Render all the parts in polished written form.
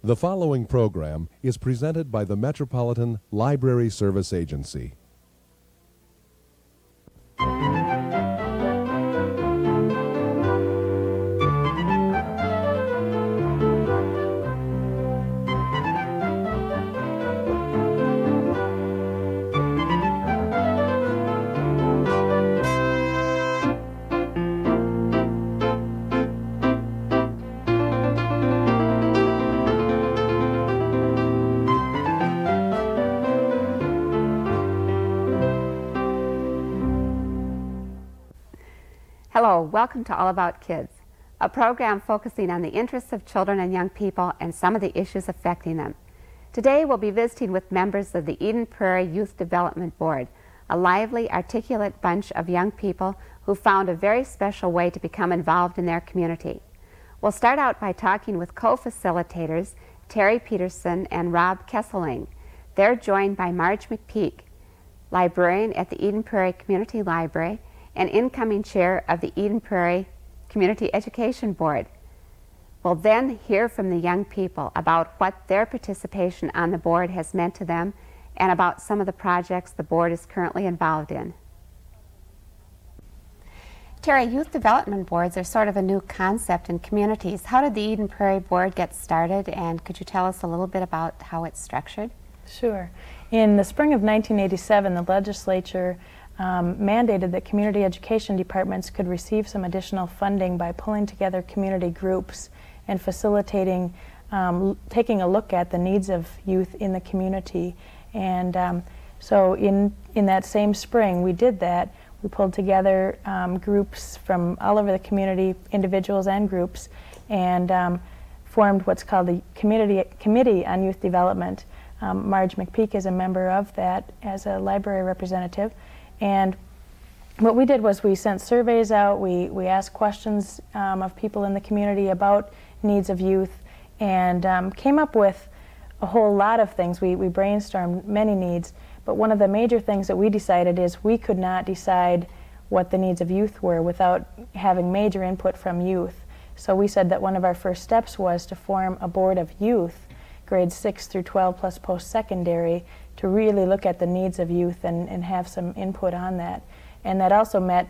The following program is presented by the Metropolitan Library Service Agency. Hello, welcome to All About Kids, a program focusing on the interests of children and young people and some of the issues affecting them. Today we'll be visiting with members of the Eden Prairie Youth Development Board, a lively, articulate bunch of young people who found a very special way to become involved in their community. We'll start out by talking with co-facilitators Terri Peterson and Rob Kesselring. They're joined by Marge McPeak, librarian at the Eden Prairie Community Library and incoming chair of the Eden Prairie Community Education Board. We'll then hear from the young people about what their participation on the board has meant to them and about some of the projects the board is currently involved in. Terri, youth development boards are sort of a new concept in communities. How did the Eden Prairie Board get started, and could you tell us a little bit about how it's structured? Sure. In the spring of 1987, the legislature mandated that community education departments could receive some additional funding by pulling together community groups and facilitating, taking a look at the needs of youth in the community. And so in that same spring, we did that. We pulled together groups from all over the community, individuals and groups, and formed what's called the Committee on Youth Development. Marge McPeak is a member of that as a library representative. And what we did was we sent surveys out, we asked questions of people in the community about needs of youth, and came up with a whole lot of things. We brainstormed many needs, but one of the major things that we decided is we could not decide what the needs of youth were without having major input from youth. So we said that one of our first steps was to form a board of youth, grades 6 through 12 plus post-secondary, to really look at the needs of youth and have some input on that. And that also met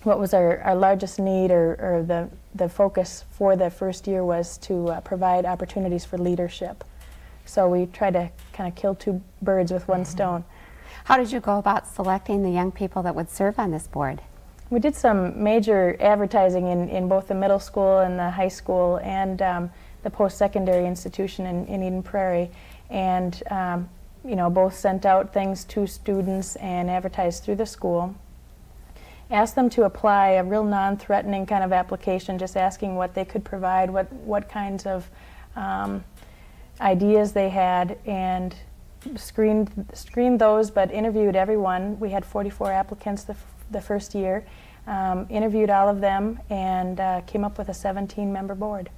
what was our largest need, or the focus for the first year was to provide opportunities for leadership. So we tried to kind of kill two birds with one stone. How did you go about selecting the young people that would serve on this board? We did some major advertising in both the middle school and the high school and the post-secondary institution in Eden Prairie. And both sent out things to students and advertised through the school. Asked them to apply a real non-threatening kind of application, just asking what they could provide, what kinds of ideas they had, and screened those, but interviewed everyone. We had 44 applicants the first year, interviewed all of them, and came up with a 17-member board.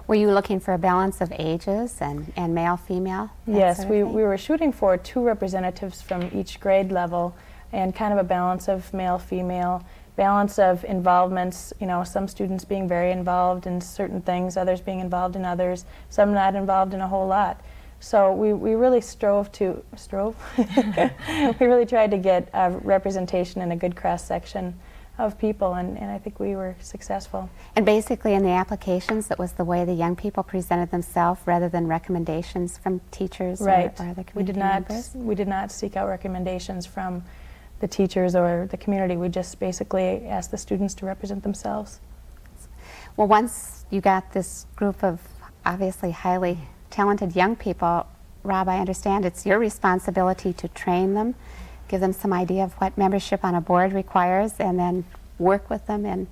Were you looking for a balance of ages and male, female? Yes, we were shooting for 2 representatives from each grade level and kind of a balance of male, female, balance of involvements, some students being very involved in certain things, others being involved in others, some not involved in a whole lot. So we really we really tried to get a representation and a good cross-section of people, and I think we were successful. And basically in the applications, that was the way the young people presented themselves rather than recommendations from teachers or other community members? We did not seek out recommendations from the teachers or the community. We just basically asked the students to represent themselves. Well, once you got this group of obviously highly talented young people, Rob, I understand it's your responsibility to train them, give them some idea of what membership on a board requires, and then work with them in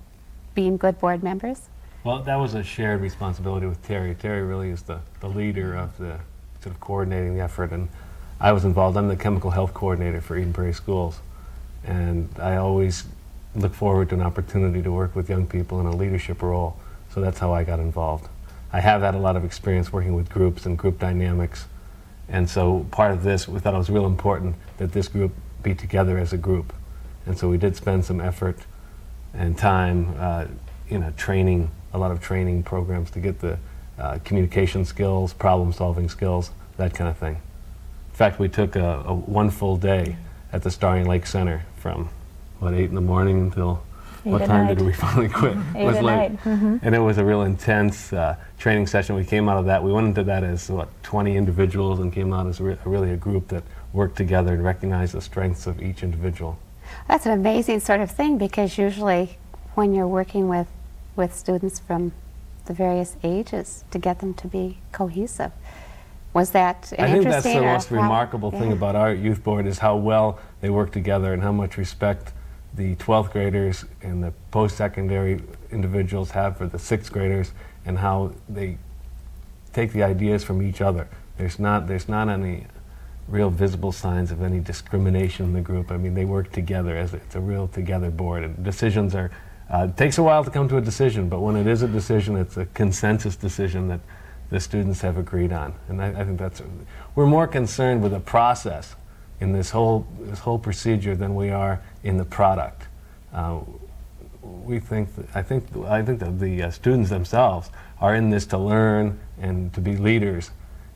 being good board members? Well, that was a shared responsibility with Terri. Terri really is the leader of the sort of coordinating the effort, and I was involved. I'm the chemical health coordinator for Eden Prairie Schools, and I always look forward to an opportunity to work with young people in a leadership role, so that's how I got involved. I have had a lot of experience working with groups and group dynamics, and so part of this, we thought it was real important that this group be together as a group. And so we did spend some effort and time, training, a lot of training programs to get the communication skills, problem-solving skills, that kind of thing. In fact, we took a one full day at the Starring Lake Center from, 8 in the morning until, what time did we finally quit? 8 at night. And it was a real intense training session. We came out of that, we went into that as, 20 individuals, and came out as really a group that worked together and recognized the strengths of each individual. That's an amazing sort of thing, because usually when you're working with students from the various ages to get them to be cohesive. Was that an I think that's interesting the or most remarkable thing about our youth board, is how well they work together and how much respect the 12th graders and the post-secondary individuals have for the 6th graders, and how they take the ideas from each other. There's not any real visible signs of any discrimination in the group. I mean, they work together it's a real together board, and decisions are, it takes a while to come to a decision, but when it is a decision, it's a consensus decision that the students have agreed on. And I think we're more concerned with the process in this whole procedure than we are in the product. I think that the students themselves are in this to learn and to be leaders,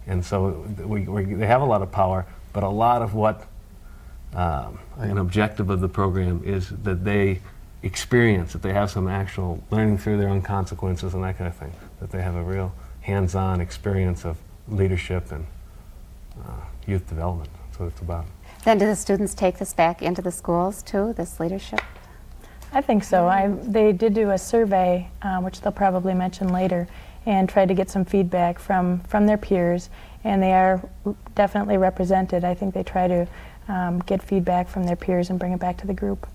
and so they have a lot of power, but a lot of what an objective of the program is that they experience, that they have some actual learning through their own consequences and that kind of thing, that they have a real hands-on experience of leadership and youth development. That's what it's about. Then do the students take this back into the schools too, this leadership? I think so. They did do a survey, which they'll probably mention later, and tried to get some feedback from their peers, and they are definitely represented. I think they try to get feedback from their peers and bring it back to the group.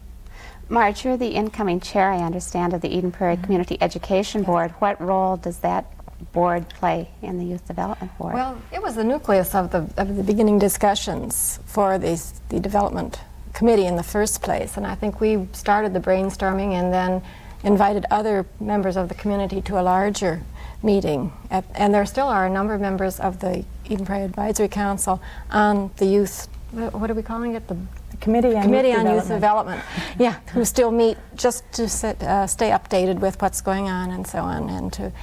Marge, you're the incoming chair, I understand, of the Eden Prairie Community Education Board. What role does that board play in the Youth Development Board? Well, it was the nucleus of the beginning discussions for the development committee in the first place, and I think we started the brainstorming and then invited other members of the community to a larger meeting. And there still are a number of members of the Eden Prairie Advisory Council on the youth, what are we calling it? The Committee on Youth Development. Yeah, who still meet just to stay updated with what's going on and so on, and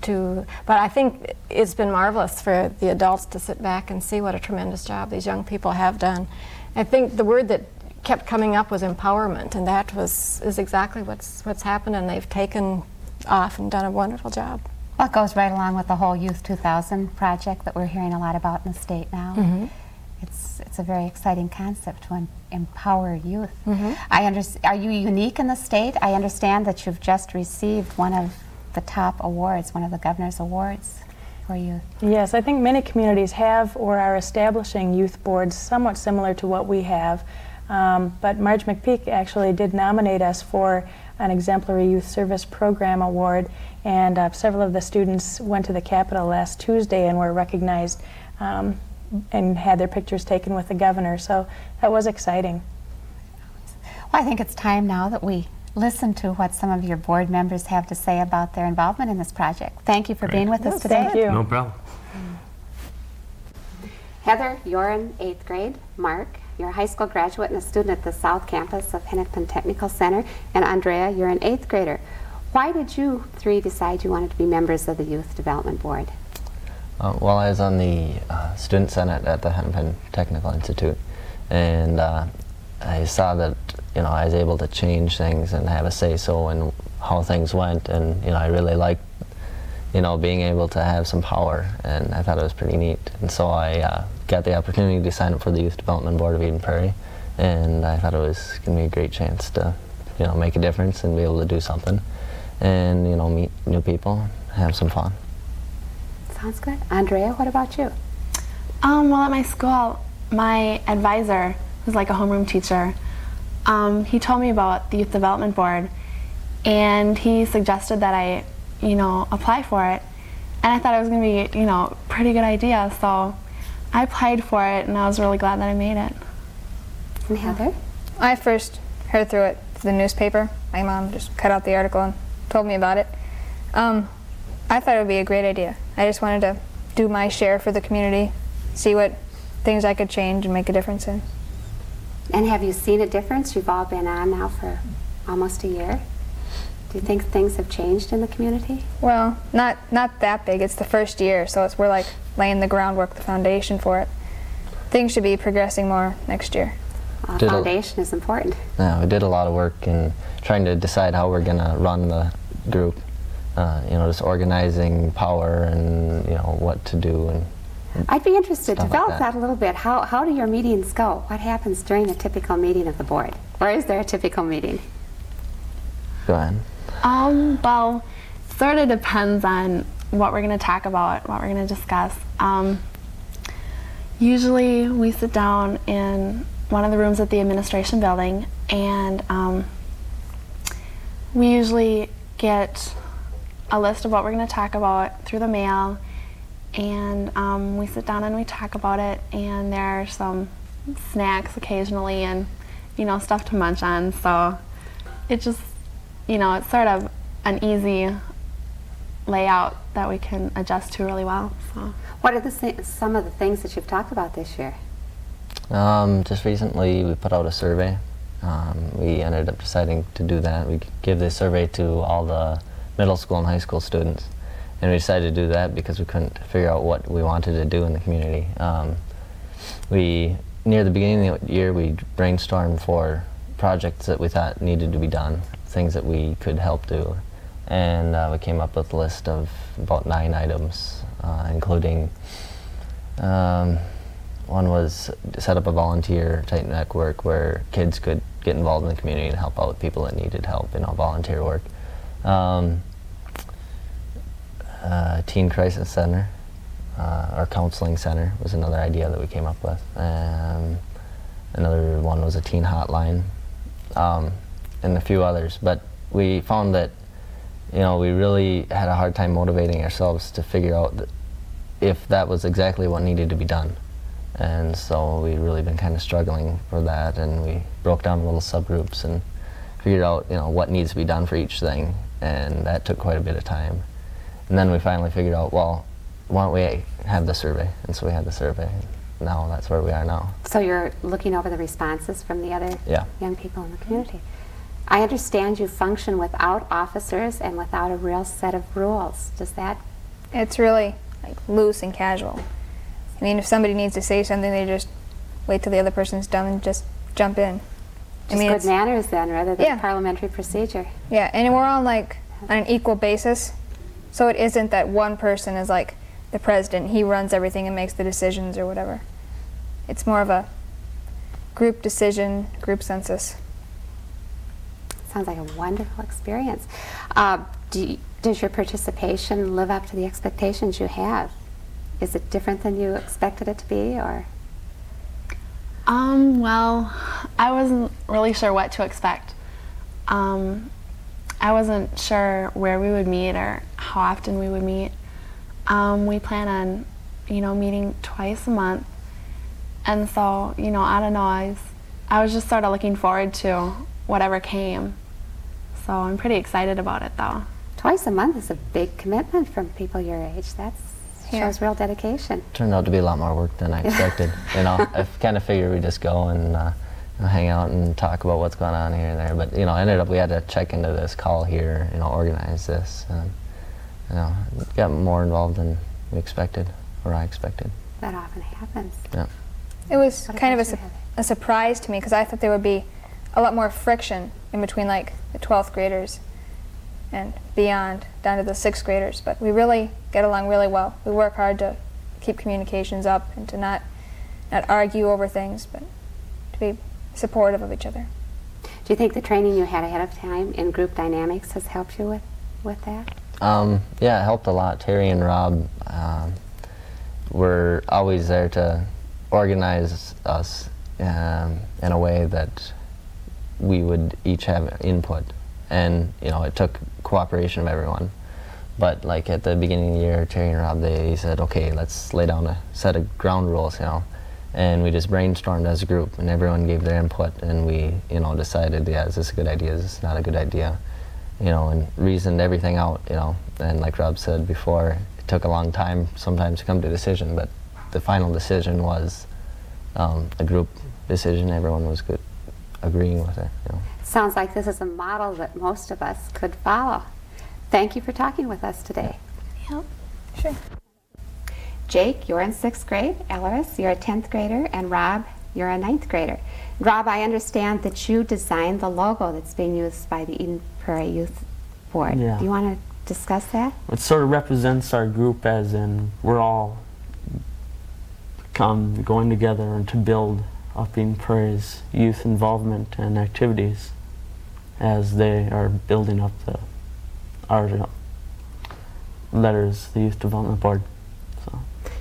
but I think it's been marvelous for the adults to sit back and see what a tremendous job these young people have done. I think the word that kept coming up was empowerment, and that is exactly what's happened, and they've taken off and done a wonderful job. Well, it goes right along with the whole Youth 2000 project that we're hearing a lot about in the state now. Mm-hmm. It's a very exciting concept to empower youth. Mm-hmm. Are you unique in the state? I understand that you've just received one of the top awards, one of the governor's awards for youth. Yes, I think many communities have or are establishing youth boards somewhat similar to what we have. But Marge McPeak actually did nominate us for an Exemplary Youth Service Program Award, and several of the students went to the Capitol last Tuesday and were recognized and had their pictures taken with the governor, so that was exciting. Well, I think it's time now that we listen to what some of your board members have to say about their involvement in this project. Thank you for being with us today. Thank you. No problem. Heather, you're in 8th grade. Mark, you're a high school graduate and a student at the South Campus of Hennepin Technical Center. And Andrea, you're an 8th grader. Why did you three decide you wanted to be members of the Youth Development Board? Well, I was on the Student Senate at the Hennepin Technical Institute, and I saw that I was able to change things and have a say-so in how things went, and I really liked being able to have some power, and I thought it was pretty neat. And so I got the opportunity to sign up for the Youth Development Board of Eden Prairie, and I thought it was going to be a great chance to make a difference and be able to do something, and meet new people, have some fun. Sounds good. Andrea, what about you? Well, at my school, my advisor, who's like a homeroom teacher, he told me about the Youth Development Board, and he suggested that I, apply for it. And I thought it was going to be, a pretty good idea, so I applied for it, and I was really glad that I made it. And Heather? I first heard through it through the newspaper. My mom just cut out the article and told me about it. I thought it would be a great idea. I just wanted to do my share for the community, see what things I could change and make a difference in. And have you seen a difference? You've all been on now for almost a year. Do you think things have changed in the community? Well, not that big. It's the first year, so we're like laying the groundwork, the foundation for it. Things should be progressing more next year. Foundation is important. Yeah, we did a lot of work in trying to decide how we're going to run the group. Just organizing power and, what to do. And I'd be interested to develop like that a little bit. How do your meetings go? What happens during a typical meeting of the board? Or is there a typical meeting? Go ahead. Well, sort of depends on what we're going to talk about, what we're going to discuss. Usually we sit down in one of the rooms at the administration building, and we usually get a list of what we're going to talk about through the mail, and we sit down and we talk about it, and there are some snacks occasionally and stuff to munch on, so it just it's sort of an easy layout that we can adjust to really well. So what are some of the things that you've talked about this year? Just recently we put out a survey. We ended up deciding to do that. We give this survey to all the middle school and high school students, and we decided to do that because we couldn't figure out what we wanted to do in the community. Near the beginning of the year, we brainstormed for projects that we thought needed to be done, things that we could help do, and we came up with a list of about 9 items, including one was set up a volunteer type network where kids could get involved in the community and help out people that needed help, volunteer work. Teen Crisis Center, or Counseling Center was another idea that we came up with. Another one was a teen hotline, and a few others. But we found that, we really had a hard time motivating ourselves to figure out that if that was exactly what needed to be done. And so we've really been kind of struggling for that, and we broke down little subgroups and figured out, what needs to be done for each thing, and that took quite a bit of time. And then we finally figured out, well, why don't we have the survey? And so we had the survey. Now that's where we are now. So you're looking over the responses from the other young people in the community. I understand you function without officers and without a real set of rules. Does that? It's really loose and casual. I mean, if somebody needs to say something, they just wait till the other person's done and just jump in. Just good manners then, rather than parliamentary procedure. Yeah, and we're all on an equal basis, so it isn't that one person is the president, he runs everything and makes the decisions or whatever. It's more of a group decision, group census. Sounds like a wonderful experience. Does your participation live up to the expectations you have? Is it different than you expected it to be, or? Well, I wasn't really sure what to expect. I wasn't sure where we would meet or how often we would meet. We plan on, meeting twice a month. And so, I don't know, I was just sort of looking forward to whatever came. So I'm pretty excited about it, though. Twice a month is a big commitment from people your age. That shows real dedication. Turned out to be a lot more work than I expected. I kind of figured we'd just go and hang out and talk about what's going on here and there. But ended up we had to check into this, call here, organize this, and got more involved than we expected, or I expected. That often happens. Yeah. It was kind of a surprise to me because I thought there would be a lot more friction in between the 12th graders and beyond, down to the 6th graders. But we really get along really well. We work hard to keep communications up and to not argue over things, but to be supportive of each other. Do you think the training you had ahead of time in group dynamics has helped you with that? Yeah, it helped a lot. Terri and Rob were always there to organize us in a way that we would each have input. And, it took cooperation of everyone. But, at the beginning of the year, Terri and Rob, they said, okay, let's lay down a set of ground rules, And we just brainstormed as a group, and everyone gave their input, and we, decided, is this a good idea, is this not a good idea? And reasoned everything out, And like Rob said before, it took a long time sometimes to come to a decision, but the final decision was a group decision. Everyone was agreeing with it. Sounds like this is a model that most of us could follow. Thank you for talking with us today. Yep. Sure. Jake, you're in 6th grade. Elleris, you're a 10th grader. And Rob, you're a 9th grader. Rob, I understand that you designed the logo that's being used by the Eden Prairie Youth Board. Yeah. Do you want to discuss that? It sort of represents our group, as in we're all going together and to build up Eden Prairie's youth involvement and activities as they are building up our letters, the Youth Development Board. So.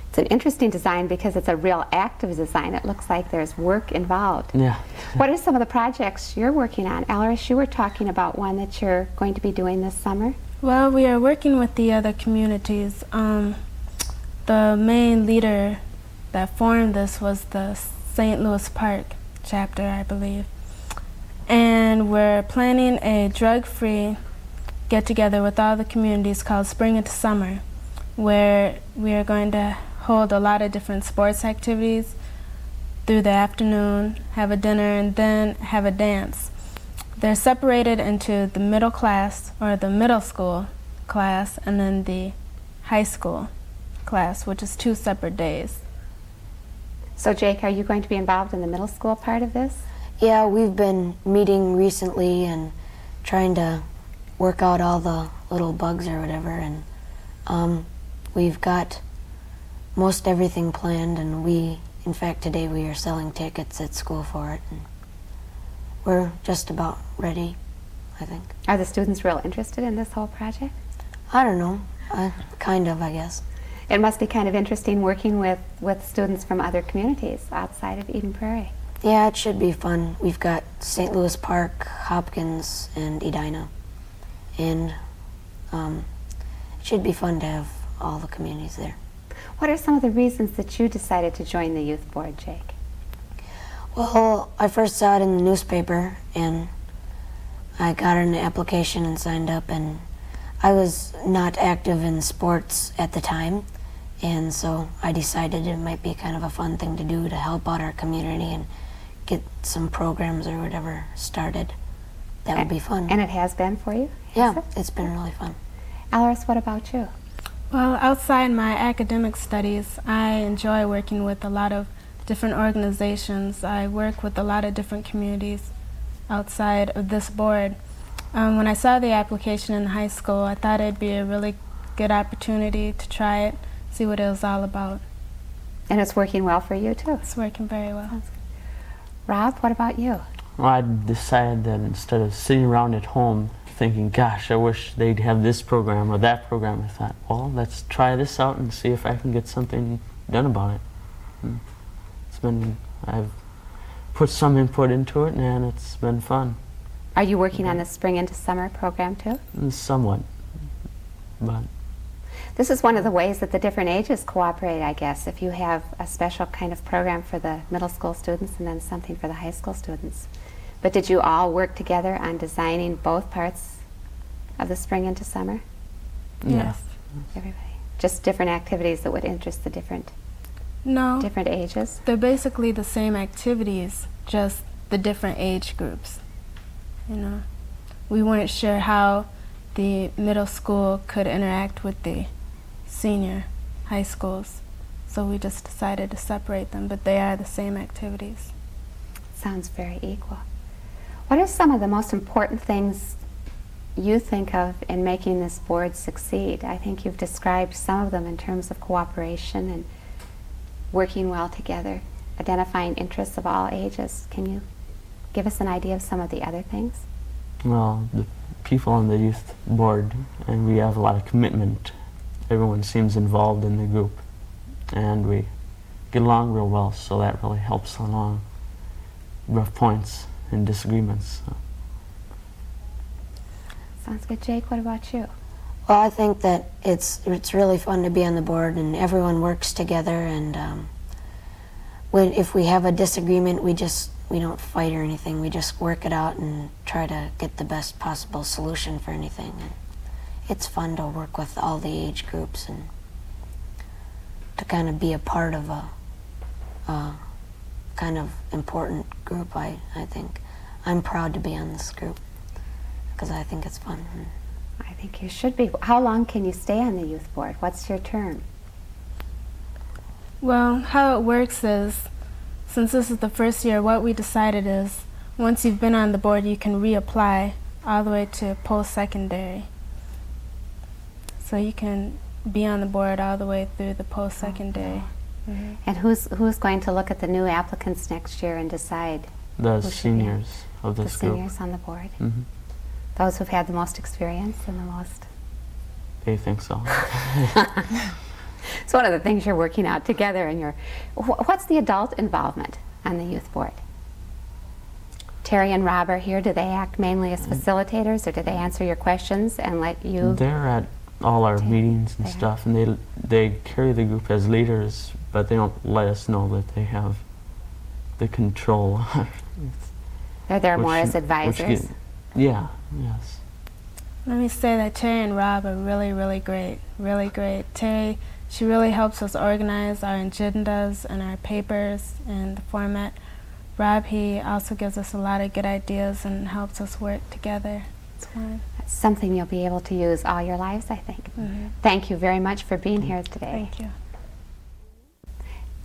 It's an interesting design because it's a real active design. It looks like there's work involved. Yeah. What are some of the projects you're working on? Elleris, you were talking about one that you're going to be doing this summer. Well, we are working with the other communities. The main leader that formed this was the St. Louis Park chapter, I believe. And we're planning a drug-free get-together with all the communities called Spring into Summer, where we are going to hold a lot of different sports activities through the afternoon, have a dinner, and then have a dance. They're separated into the middle class, or the middle school class, and then the high school class, which is 2 separate days. So Jake, are you going to be involved in the middle school part of this? Yeah, we've been meeting recently and trying to work out all the little bugs or whatever, and we've got most everything planned, and in fact today we are selling tickets at school for it, and we're just about ready, I think. Are the students real interested in this whole project? I don't know, kind of, I guess. It must be kind of interesting working with students from other communities outside of Eden Prairie. Yeah, it should be fun. We've got St. Louis Park, Hopkins, and Edina. And it should be fun to have all the communities there. What are some of the reasons that you decided to join the youth board, Jake? Well, I first saw it in the newspaper, and I got an application and signed up, and I was not active in sports at the time, and so I decided it might be kind of a fun thing to do to help out our community and get some programs or whatever started. That would be fun. And it has been for you? Yeah, it's been really fun. Elleris, what about you? Well, outside my academic studies, I enjoy working with a lot of different organizations. I work with a lot of different communities outside of this board. When I saw the application in high school, I thought it'd be a really good opportunity to try it, see what it was all about. And it's working well for you, too? It's working very well. Rob, what about you? Well, I decided that instead of sitting around at home thinking, gosh, I wish they'd have this program or that program, I thought, well, let's try this out and see if I can get something done about it. I've put some input into it, and it's been fun. Are you working on the Spring into Summer program, too? Somewhat, but... This is one of the ways that the different ages cooperate, I guess, if you have a special kind of program for the middle school students and then something for the high school students. But did you all work together on designing both parts of the Spring into Summer? Yes. Everybody. Just different activities that would interest the different ages? They're basically the same activities, just the different age groups. You know, we weren't sure how the middle school could interact with the senior high schools, so we just decided to separate them, but they are the same activities. Sounds very equal. What are some of the most important things you think of in making this board succeed? I think you've described some of them in terms of cooperation and working well together, identifying interests of all ages. Can you give us an idea of some of the other things? Well, the people on the youth board, and we have a lot of commitment. Everyone seems involved in the group, and we get along real well, so that really helps along rough points and disagreements. So. Sounds good. Jake, what about you? Well, I think that it's really fun to be on the board, and everyone works together, and if we have a disagreement, we don't fight or anything. We just work it out and try to get the best possible solution for anything. And it's fun to work with all the age groups and to kind of be a part of a kind of important group, I think. I'm proud to be on this group because I think it's fun. I think you should be. How long can you stay on the youth board? What's your term? Well, how it works is, since this is the first year, what we decided is once you've been on the board, you can reapply all the way to post-secondary. So you can be on the board all the way through the post-secondary. Mm-hmm. And who's going to look at the new applicants next year and decide? The seniors of this the group. Seniors on the board. Mm-hmm. Those who've had the most experience and the most. They think so. It's one of the things you're working out together. And what's the adult involvement on the youth board? Terri and Rob are here. Do they act mainly as facilitators, or do they answer your questions and let you? They're at all our meetings and stuff, and they carry the group as leaders, but they don't let us know that they have the control. They're there more as advisors. Yeah. Yes. Let me say that Terri and Rob are really, really great. Really great. Terri, she really helps us organize our agendas and our papers and the format. Rob, he also gives us a lot of good ideas and helps us work together. It's fun. That's something you'll be able to use all your lives, I think. Mm-hmm. Thank you very much for being here today. Thank you.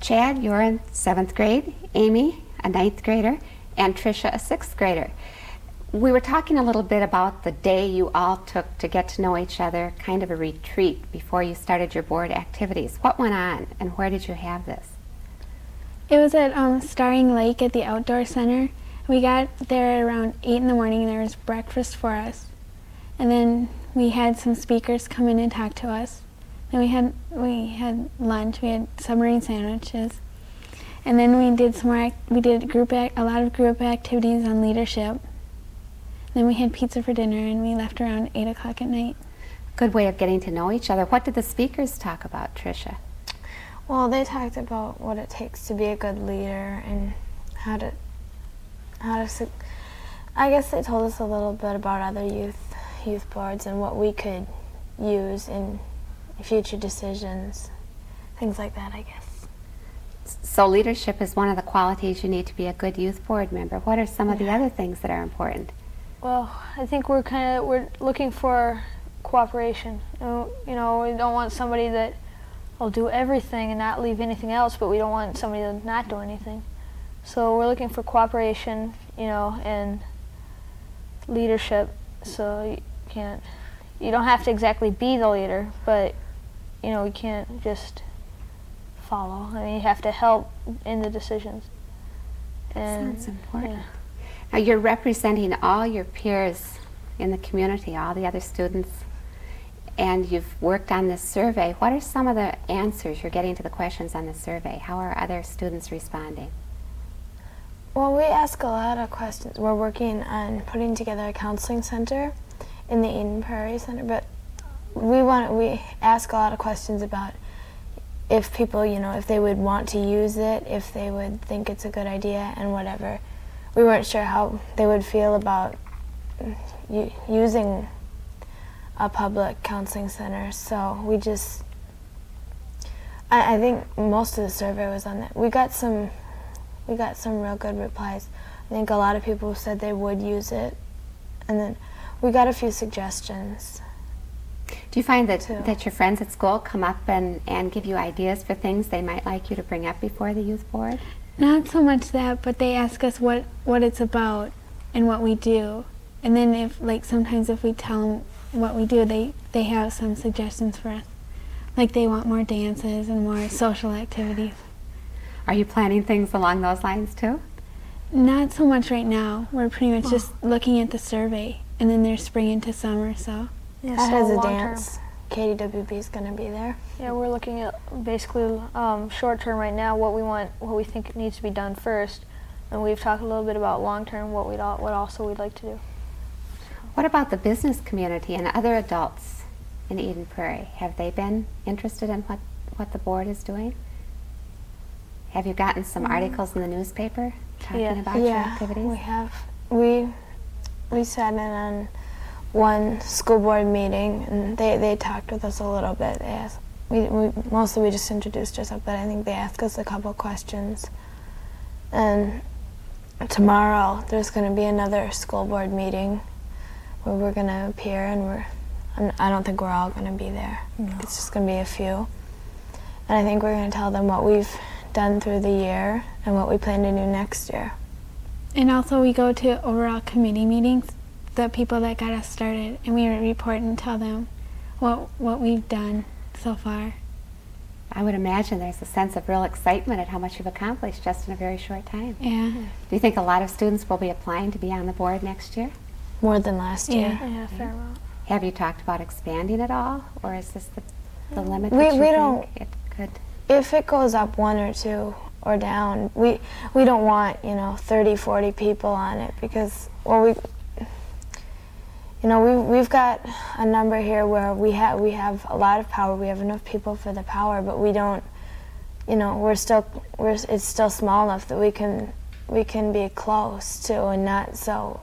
Chad, you're in 7th grade, Amy, a 9th grader, and Tricia, a 6th grader. We were talking a little bit about the day you all took to get to know each other, kind of a retreat before you started your board activities. What went on, and where did you have this? It was at Starring Lake at the Outdoor Center. We got there at around 8 in the morning, and there was breakfast for us. And then we had some speakers come in and talk to us. Then we had lunch. We had submarine sandwiches. And then we did a lot of group activities on leadership. Then we had pizza for dinner, and we left around 8 o'clock at night. Good way of getting to know each other. What did the speakers talk about, Tricia? Well, they talked about what it takes to be a good leader and how to I guess they told us a little bit about other youth boards and what we could use in future decisions, things like that, I guess. So leadership is one of the qualities you need to be a good youth board member. What are some of the other things that are important? Well, I think we're looking for cooperation. You know, we don't want somebody that will do everything and not leave anything else, but we don't want somebody to not do anything. So we're looking for cooperation, you know, and leadership. So you don't have to exactly be the leader, but you know, you can't just follow. I mean, you have to help in the decisions. And sounds important. Yeah. Now you're representing all your peers in the community, all the other students, and you've worked on this survey. What are some of the answers you're getting to the questions on the survey? How are other students responding? Well, we ask a lot of questions. We're working on putting together a counseling center in the Eden Prairie Center, but we ask a lot of questions about if people, you know, if they would want to use it, if they would think it's a good idea, and whatever. We weren't sure how they would feel about using a public counseling center, so we just, I think most of the survey was on that. We got some real good replies. I think a lot of people said they would use it, and then we got a few suggestions. Do you find that your friends at school come up and give you ideas for things they might like you to bring up before the youth board? Not so much that, but they ask us what it's about and what we do. And then sometimes if we tell them what we do, they have some suggestions for us. Like they want more dances and more social activities. Are you planning things along those lines too? Not so much right now. We're pretty much just looking at the survey, and then there's spring into summer, so. Yeah, that has a dance. KDWB is going to be there. Yeah, we're looking at basically short term right now, what we think needs to be done first, and we've talked a little bit about long term, what also we'd like to do. What about the business community and other adults in Eden Prairie? Have they been interested in what the board is doing? Have you gotten some articles in the newspaper talking about your activities? We have. We sat in on one school board meeting, and they talked with us a little bit. They asked, mostly we just introduced ourselves, but I think they asked us a couple questions. And tomorrow there's going to be another school board meeting where we're going to appear, and I don't think we're all going to be there. No. It's just going to be a few. And I think we're going to tell them what we've done through the year and what we plan to do next year. And also we go to overall committee meetings, the people that got us started, and we report and tell them what we've done so far. I would imagine there's a sense of real excitement at how much you've accomplished just in a very short time. Yeah. Do you think a lot of students will be applying to be on the board next year? More than last year. Yeah, fair amount. Have you talked about expanding at all, or is this the limit We that you don't. think it could? If it goes up 1 or 2 or down, we don't want 30, 40 people on it, because we've got a number here where we have a lot of power. We have enough people for the power, but we don't. It's still small enough that we can be close to and not so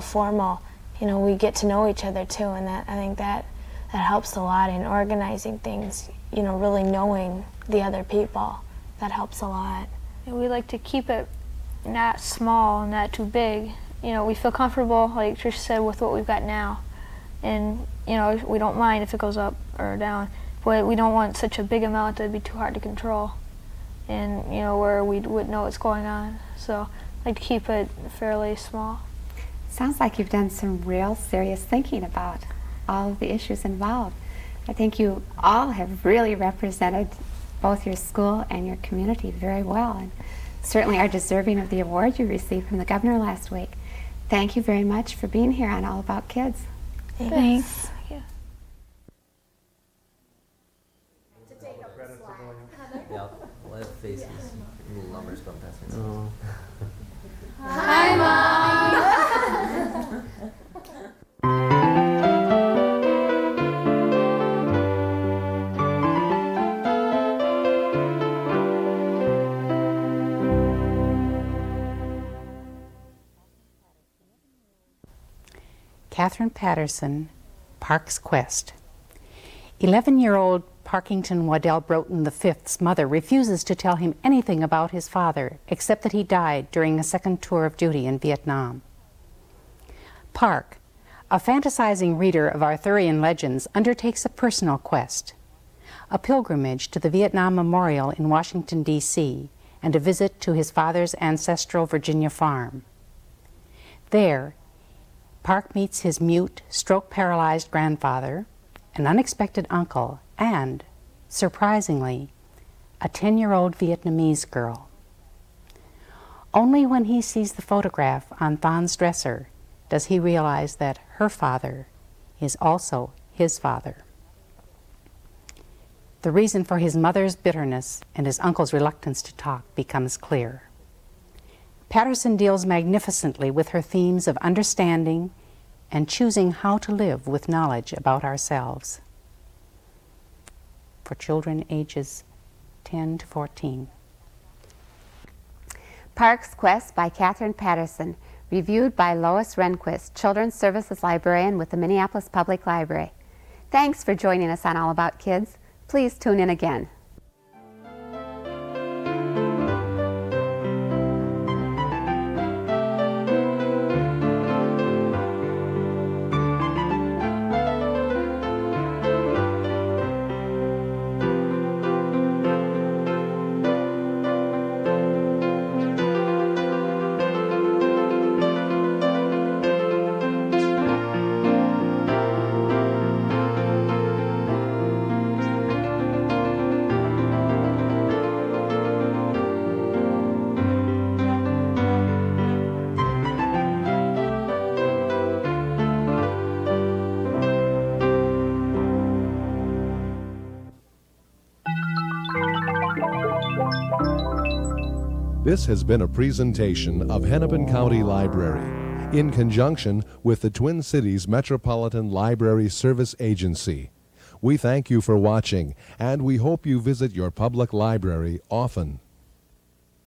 formal. We get to know each other too, and I think that helps a lot in organizing things. Really knowing the other people, that helps a lot. And we like to keep it not small, not too big. We feel comfortable, like Trish said, with what we've got now. And, we don't mind if it goes up or down, but we don't want such a big amount that it'd be too hard to control. And, where we wouldn't know what's going on. So I like to keep it fairly small. Sounds like you've done some real serious thinking about all of the issues involved. I think you all have really represented both your school and your community very well, and certainly are deserving of the award you received from the governor last week. Thank you very much for being here on All About Kids. Thanks. Yeah. Yeah, we'll have faces. Little numbers come past me. Oh. Hi, Mom! Katherine Paterson, Park's Quest. 11-year-old Parkington Waddell Broughton V's mother refuses to tell him anything about his father, except that he died during a second tour of duty in Vietnam. Park, a fantasizing reader of Arthurian legends, undertakes a personal quest, a pilgrimage to the Vietnam Memorial in Washington, D.C., and a visit to his father's ancestral Virginia farm. There, Park meets his mute, stroke-paralyzed grandfather, an unexpected uncle, and, surprisingly, a 10-year-old Vietnamese girl. Only when he sees the photograph on Thon's dresser does he realize that her father is also his father. The reason for his mother's bitterness and his uncle's reluctance to talk becomes clear. Patterson deals magnificently with her themes of understanding and choosing how to live with knowledge about ourselves. For children ages 10 to 14. Park's Quest by Katherine Paterson, reviewed by Lois Ringquist, Children's Services Librarian with the Minneapolis Public Library. Thanks for joining us on All About Kids. Please tune in again. This has been a presentation of Hennepin County Library in conjunction with the Twin Cities Metropolitan Library Service Agency. We thank you for watching, and we hope you visit your public library often.